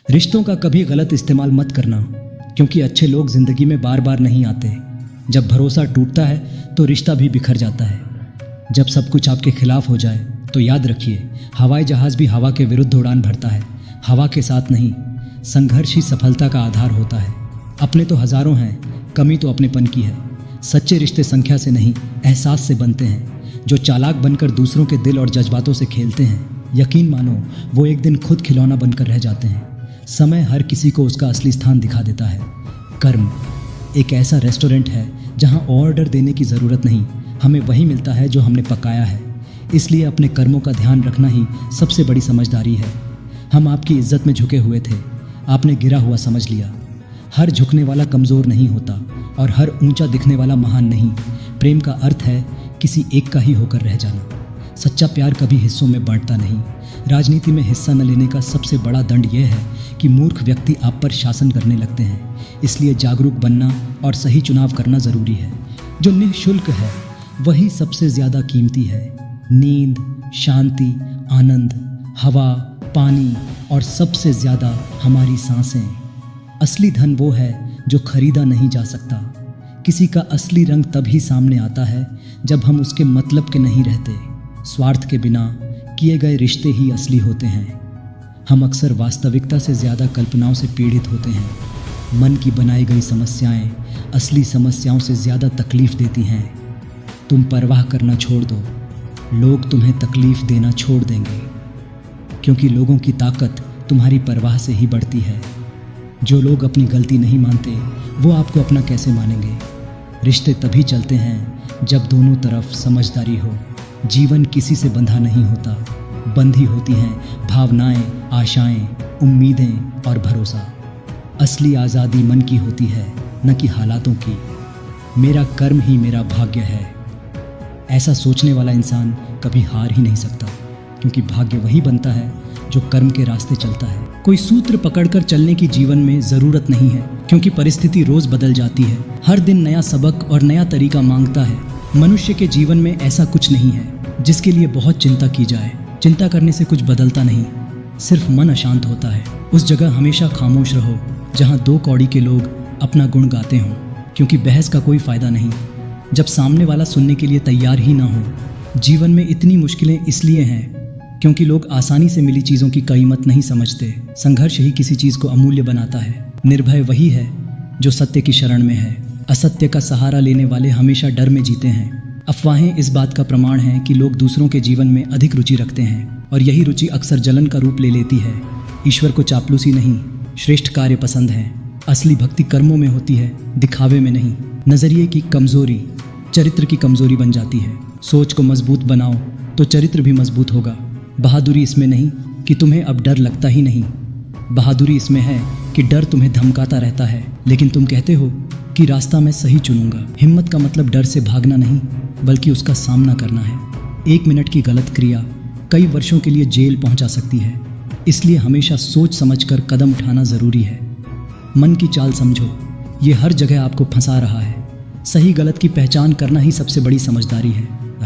रिश्तों का कभी गलत इस्तेमाल मत करना, क्योंकि अच्छे लोग जिंदगी में बार बार नहीं आते। जब भरोसा टूटता है तो रिश्ता भी बिखर जाता है। जब सब कुछ आपके खिलाफ हो जाए तो याद रखिए, हवाई जहाज भी हवा के विरुद्ध उड़ान भरता है, हवा के साथ नहीं। संघर्ष ही सफलता का आधार होता है। अपने तो हजारों हैं, कमी तो अपनेपन की है। सच्चे रिश्ते संख्या से नहीं, एहसास से बनते हैं। जो चालाक बनकर दूसरों के दिल और जज्बातों से खेलते हैं, यकीन मानो वो एक दिन खुद खिलौना बनकर रह जाते हैं। समय हर किसी को उसका असली स्थान दिखा देता है। कर्म एक ऐसा रेस्टोरेंट है जहां ऑर्डर देने की ज़रूरत नहीं, हमें वही मिलता है जो हमने पकाया है। इसलिए अपने कर्मों का ध्यान रखना ही सबसे बड़ी समझदारी है। हम आपकी इज्जत में झुके हुए थे, आपने गिरा हुआ समझ लिया। हर झुकने वाला कमज़ोर नहीं होता और हर ऊंचा दिखने वाला महान नहीं। प्रेम का अर्थ है किसी एक का ही होकर रह जाना। सच्चा प्यार कभी हिस्सों में बांटता नहीं। राजनीति में हिस्सा न लेने का सबसे बड़ा दंड यह है कि मूर्ख व्यक्ति आप पर शासन करने लगते हैं। इसलिए जागरूक बनना और सही चुनाव करना ज़रूरी है। जो निःशुल्क है वही सबसे ज़्यादा कीमती है। नींद, शांति, आनंद, हवा, पानी और सबसे ज़्यादा हमारी सांसें। असली धन वो है जो खरीदा नहीं जा सकता। किसी का असली रंग तभी सामने आता है जब हम उसके मतलब के नहीं रहते। स्वार्थ के बिना किए गए रिश्ते ही असली होते हैं। हम अक्सर वास्तविकता से ज़्यादा कल्पनाओं से पीड़ित होते हैं। मन की बनाई गई समस्याएं असली समस्याओं से ज़्यादा तकलीफ़ देती हैं। तुम परवाह करना छोड़ दो, लोग तुम्हें तकलीफ़ देना छोड़ देंगे, क्योंकि लोगों की ताकत तुम्हारी परवाह से ही बढ़ती है। जो लोग अपनी गलती नहीं मानते वो आपको अपना कैसे मानेंगे। रिश्ते तभी चलते हैं जब दोनों तरफ समझदारी हो। जीवन किसी से बंधा नहीं होता, बंधी होती हैं भावनाएं, आशाएं, उम्मीदें और भरोसा। असली आज़ादी मन की होती है, न कि हालातों की। मेरा कर्म ही मेरा भाग्य है, ऐसा सोचने वाला इंसान कभी हार ही नहीं सकता, क्योंकि भाग्य वही बनता है जो कर्म के रास्ते चलता है। कोई सूत्र पकड़कर चलने की जीवन में ज़रूरत नहीं है, क्योंकि परिस्थिति रोज़ बदल जाती है। हर दिन नया सबक और नया तरीका मांगता है। मनुष्य के जीवन में ऐसा कुछ नहीं है जिसके लिए बहुत चिंता की जाए। चिंता करने से कुछ बदलता नहीं, सिर्फ मन अशांत होता है। उस जगह हमेशा खामोश रहो जहाँ दो कौड़ी के लोग अपना गुण गाते हों, क्योंकि बहस का कोई फ़ायदा नहीं जब सामने वाला सुनने के लिए तैयार ही ना हो। जीवन में इतनी मुश्किलें इसलिए हैं क्योंकि लोग आसानी से मिली चीज़ों की कीमत नहीं समझते। संघर्ष ही किसी चीज़ को अमूल्य बनाता है। निर्भय वही है जो सत्य की शरण में है। असत्य का सहारा लेने वाले हमेशा डर में जीते हैं। अफवाहें इस बात का प्रमाण हैं कि लोग दूसरों के जीवन में अधिक रुचि रखते हैं, और यही रुचि अक्सर जलन का रूप ले लेती है। ईश्वर को चापलूसी नहीं, श्रेष्ठ कार्य पसंद है। असली भक्ति कर्मों में होती है, दिखावे में नहीं। नज़रिए की कमज़ोरी चरित्र की कमज़ोरी बन जाती है। सोच को मजबूत बनाओ तो चरित्र भी मजबूत होगा। बहादुरी इसमें नहीं कि तुम्हें अब डर लगता ही नहीं, बहादुरी इसमें है कि डर तुम्हें धमकाता रहता है, लेकिन तुम कहते हो कि रास्ता मैं सही चुनूंगा। हिम्मत का मतलब डर से भागना नहीं, बल्कि उसका सामना करना है। 1 मिनट की गलत क्रिया कई वर्षों के लिए जेल पहुंचा सकती है। इसलिए हमेशा सोच समझकर कदम उठाना ज़रूरी है। मन की चाल समझो, ये हर जगह आपको फंसा रहा है। सही गलत की पहचान करना ही सबसे बड़ी समझदारी है।